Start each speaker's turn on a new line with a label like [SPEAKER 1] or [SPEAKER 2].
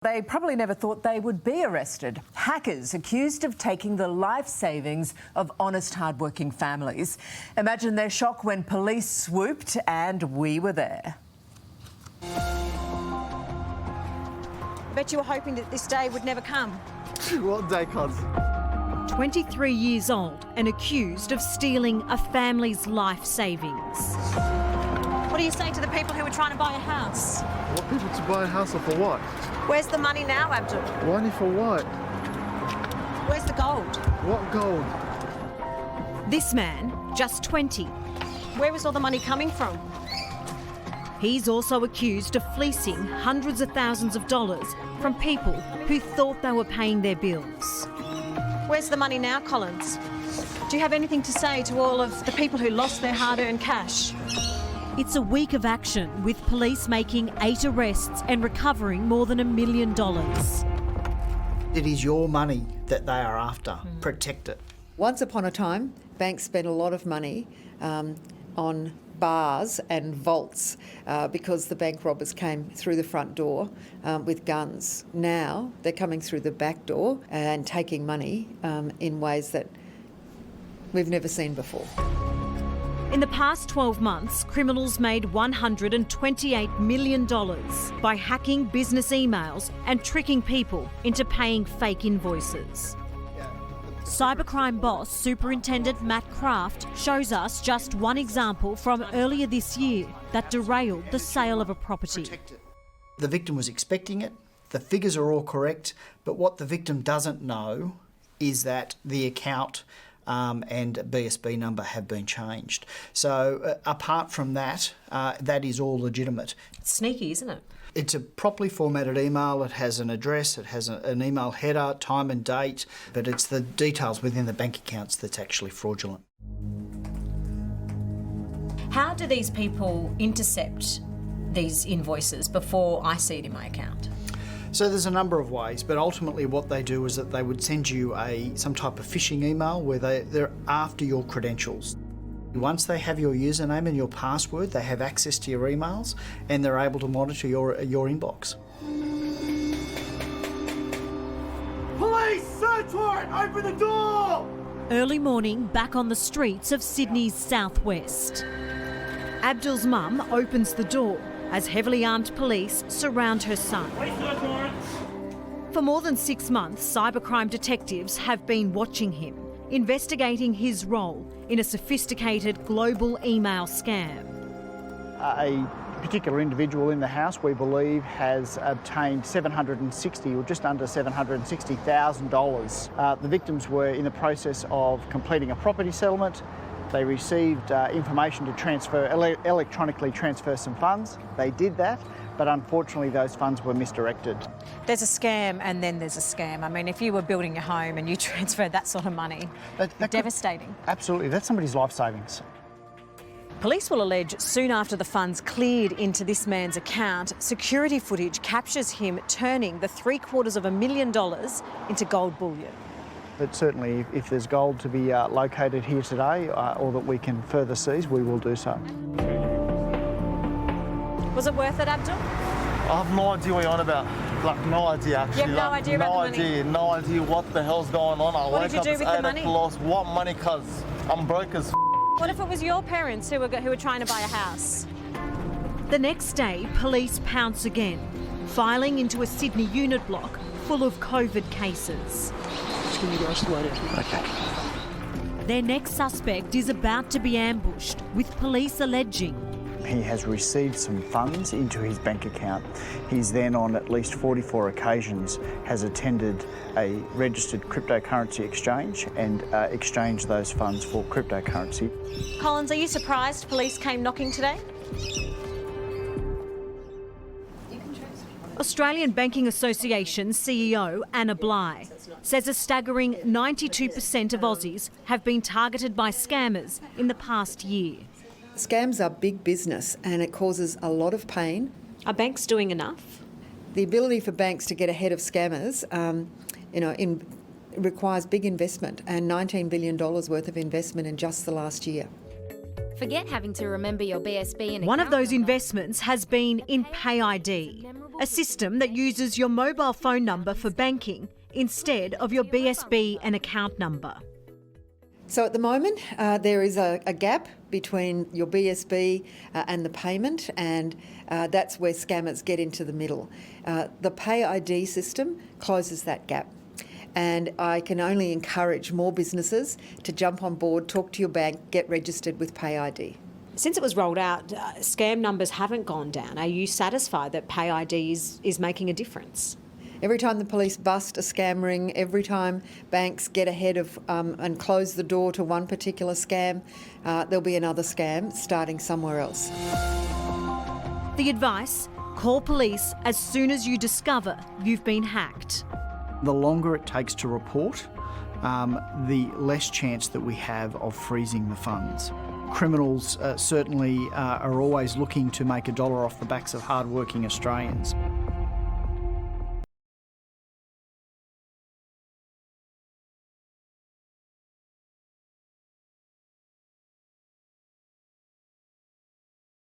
[SPEAKER 1] They probably never thought they would be arrested. Hackers accused of taking the life savings of honest, hard-working families. Imagine their shock when police swooped and we were there.
[SPEAKER 2] I bet you were hoping that this day would never come.
[SPEAKER 3] What day, cuz?
[SPEAKER 4] 23 years old and accused of stealing a family's life savings.
[SPEAKER 2] What do you say to the people who were trying to buy a house?
[SPEAKER 3] What people to buy a house or for what?
[SPEAKER 2] Where's the money now, Abdul?
[SPEAKER 3] Money for what?
[SPEAKER 2] Where's the gold?
[SPEAKER 3] What gold?
[SPEAKER 4] This man, just 20.
[SPEAKER 2] Where was all the money coming from?
[SPEAKER 4] He's also accused of fleecing hundreds of thousands of dollars from people who thought they were paying their bills.
[SPEAKER 2] Where's the money now, Collins? Do you have anything to say to all of the people who lost their hard-earned cash?
[SPEAKER 4] It's a week of action, with police making 8 arrests and recovering more than $1 million.
[SPEAKER 5] It is your money that they are after. Protect it.
[SPEAKER 6] Once upon a time, banks spent a lot of money on bars and vaults because the bank robbers came through the front door with guns. Now they're coming through the back door and taking money in ways that we've never seen before.
[SPEAKER 4] In the past 12 months, criminals made $128 million by hacking business emails and tricking people into paying fake invoices. Cybercrime boss Superintendent Matt Kraft shows us just one example from earlier this year that derailed the sale of a property.
[SPEAKER 5] The victim was expecting it. The figures are all correct, but what the victim doesn't know is that the account and BSB number have been changed. So apart from that, that is all legitimate.
[SPEAKER 2] It's sneaky, isn't it?
[SPEAKER 5] It's a properly formatted email. It has an address, it has an email header, time and date, but it's the details within the bank accounts that's actually fraudulent.
[SPEAKER 2] How do these people intercept these invoices before I see it in my account?
[SPEAKER 5] So there's a number of ways, but ultimately what they do is that they would send you some type of phishing email where they're after your credentials. Once they have your username and your password, they have access to your emails and they're able to monitor your inbox.
[SPEAKER 3] Police! Search warrant! Open the door!
[SPEAKER 4] Early morning, back on the streets of Sydney's southwest. Abdul's mum opens the door as heavily armed police surround her son. For more than 6 months, cybercrime detectives have been watching him, investigating his role in a sophisticated global email scam.
[SPEAKER 7] A particular individual in the house, we believe, has obtained $760 or just under $760,000. The victims were in the process of completing a property settlement. They received information to electronically transfer some funds. They did that, but unfortunately those funds were misdirected.
[SPEAKER 2] There's a scam and then there's a scam. I mean, if you were building a home and you transferred that sort of money, devastating.
[SPEAKER 7] Absolutely, that's somebody's life savings.
[SPEAKER 2] Police will allege soon after the funds cleared into this man's account, security footage captures him turning the $750,000 into gold bullion.
[SPEAKER 7] But certainly if there's gold to be located here today or that we can further seize, we will do so.
[SPEAKER 2] Was it worth it, Abdul?
[SPEAKER 3] I have no idea what you're on about. Like, no idea, actually.
[SPEAKER 2] You have no idea about the money?
[SPEAKER 3] No idea what the hell's going on.
[SPEAKER 2] What did you do with the money?
[SPEAKER 3] What money, cuz? I'm broke as
[SPEAKER 2] What if it was your parents who were trying to buy a house?
[SPEAKER 4] The next day, police pounce again, filing into a Sydney unit block full of COVID cases.
[SPEAKER 3] Okay.
[SPEAKER 4] Their next suspect is about to be ambushed, with police alleging
[SPEAKER 7] He has received some funds into his bank account. He's then on at least 44 occasions has attended a registered cryptocurrency exchange and exchanged those funds for cryptocurrency.
[SPEAKER 2] Collins, are you surprised police came knocking today?
[SPEAKER 4] Australian Banking Association CEO Anna Bligh says a staggering 92% of Aussies have been targeted by scammers in the past year.
[SPEAKER 6] Scams are big business and it causes a lot of pain.
[SPEAKER 2] Are banks doing enough?
[SPEAKER 6] The ability for banks to get ahead of scammers requires big investment and $19 billion worth of investment in just the last year.
[SPEAKER 8] Forget having to remember your BSB and
[SPEAKER 4] One of
[SPEAKER 8] account
[SPEAKER 4] those
[SPEAKER 8] number.
[SPEAKER 4] investments has been in PayID, a system that uses your mobile phone number for banking instead of your BSB and account number.
[SPEAKER 6] So at the moment, there is a gap between your BSB and the payment, and that's where scammers get into the middle. The PayID system closes that gap. And I can only encourage more businesses to jump on board, talk to your bank, get registered with PayID.
[SPEAKER 2] Since it was rolled out, scam numbers haven't gone down. Are you satisfied that PayID is making a difference?
[SPEAKER 6] Every time the police bust a scam ring, every time banks get ahead of and close the door to one particular scam, there'll be another scam starting somewhere else.
[SPEAKER 4] The advice: call police as soon as you discover you've been hacked.
[SPEAKER 5] The longer it takes to report, the less chance that we have of freezing the funds. Criminals certainly are always looking to make a dollar off the backs of hard-working Australians.